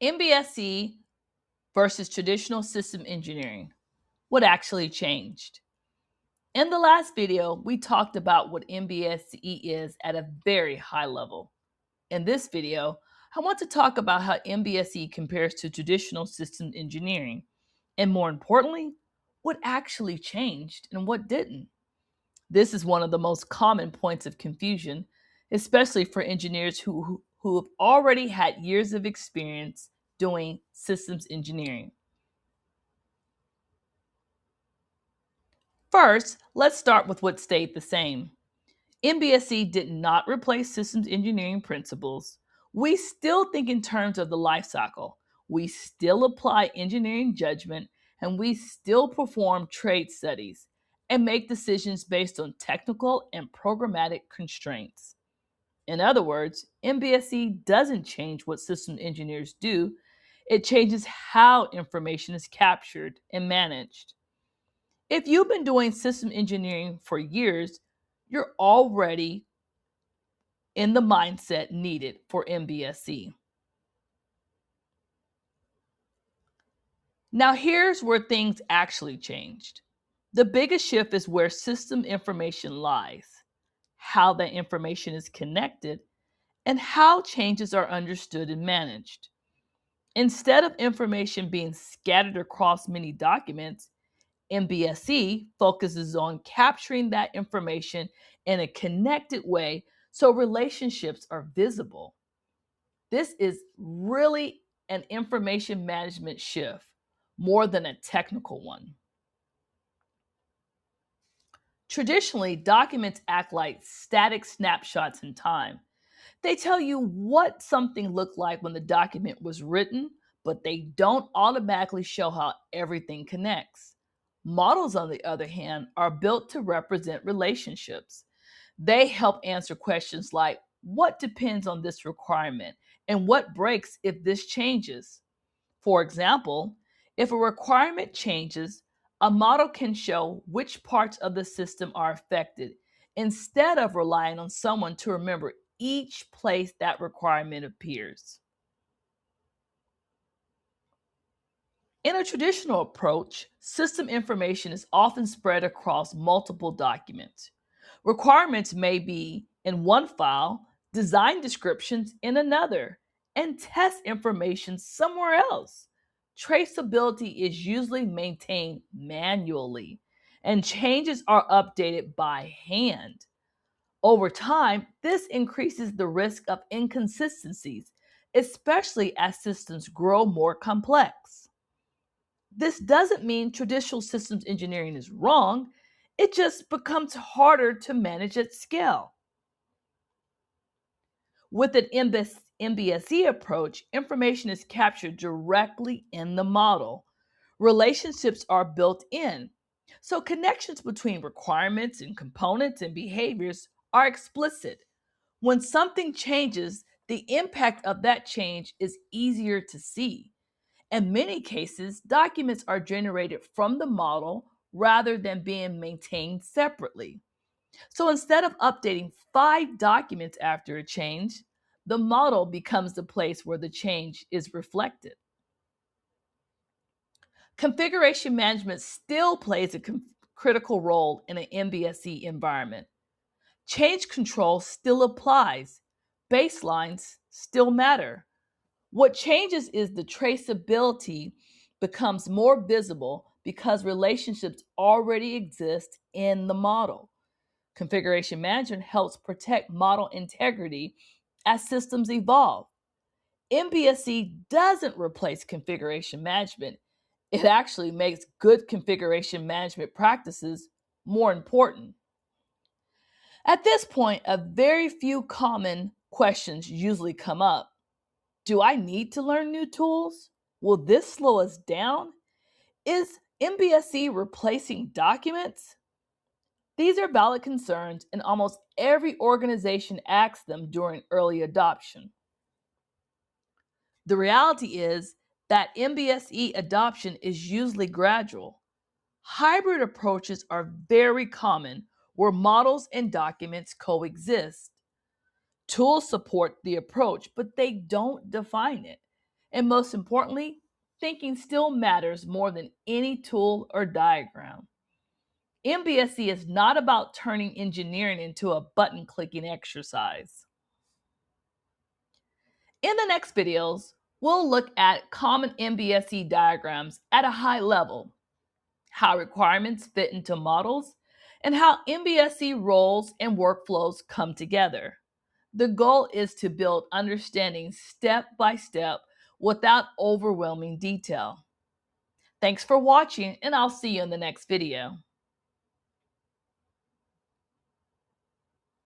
MBSE versus traditional system engineering. What actually changed? In the last video, we talked about what MBSE is at a very high level. In this video, I want to talk about how MBSE compares to traditional system engineering, and more importantly, what actually changed and what didn't. This is one of the most common points of confusion, especially for engineers who have already had years of experience doing systems engineering. First, let's start with what stayed the same. MBSE did not replace systems engineering principles. We still think in terms of the life cycle. We still apply engineering judgment, and we still perform trade studies and make decisions based on technical and programmatic constraints. In other words, MBSE doesn't change what system engineers do, it changes how information is captured and managed. If you've been doing system engineering for years, you're already in the mindset needed for MBSE. Now, here's where things actually changed. The biggest shift is where system information lies, how that information is connected, and how changes are understood and managed. Instead of information being scattered across many documents, MBSE focuses on capturing that information in a connected way so relationships are visible. This is really an information management shift more than a technical one. Traditionally, documents act like static snapshots in time. They tell you what something looked like when the document was written, but they don't automatically show how everything connects. Models, on the other hand, are built to represent relationships. They help answer questions like what depends on this requirement and what breaks if this changes. For example, if a requirement changes, a model can show which parts of the system are affected instead of relying on someone to remember each place that requirement appears. In a traditional approach, system information is often spread across multiple documents. Requirements may be in one file, design descriptions in another, and test information somewhere else. Traceability is usually maintained manually, and changes are updated by hand. Over time, this increases the risk of inconsistencies, especially as systems grow more complex. This doesn't mean traditional systems engineering is wrong, it just becomes harder to manage at scale. With an MBSE approach, information is captured directly in the model. Relationships are built in. So connections between requirements and components and behaviors are explicit. When something changes, the impact of that change is easier to see. In many cases, documents are generated from the model rather than being maintained separately. So instead of updating 5 documents after a change, the model becomes the place where the change is reflected. Configuration management still plays a critical role in an MBSE environment. Change control still applies. Baselines still matter. What changes is the traceability becomes more visible because relationships already exist in the model. Configuration management helps protect model integrity as systems evolve. MBSE doesn't replace configuration management. It actually makes good configuration management practices more important. At this point, a very few common questions usually come up. Do I need to learn new tools? Will this slow us down? Is MBSE replacing documents? These are valid concerns, and almost every organization asks them during early adoption. The reality is that MBSE adoption is usually gradual. Hybrid approaches are very common where models and documents coexist. Tools support the approach, but they don't define it. And most importantly, thinking still matters more than any tool or diagram. MBSE is not about turning engineering into a button clicking exercise. In the next videos, we'll look at common MBSE diagrams at a high level, how requirements fit into models, and how MBSE roles and workflows come together. The goal is to build understanding step by step without overwhelming detail. Thanks for watching, and I'll see you in the next video.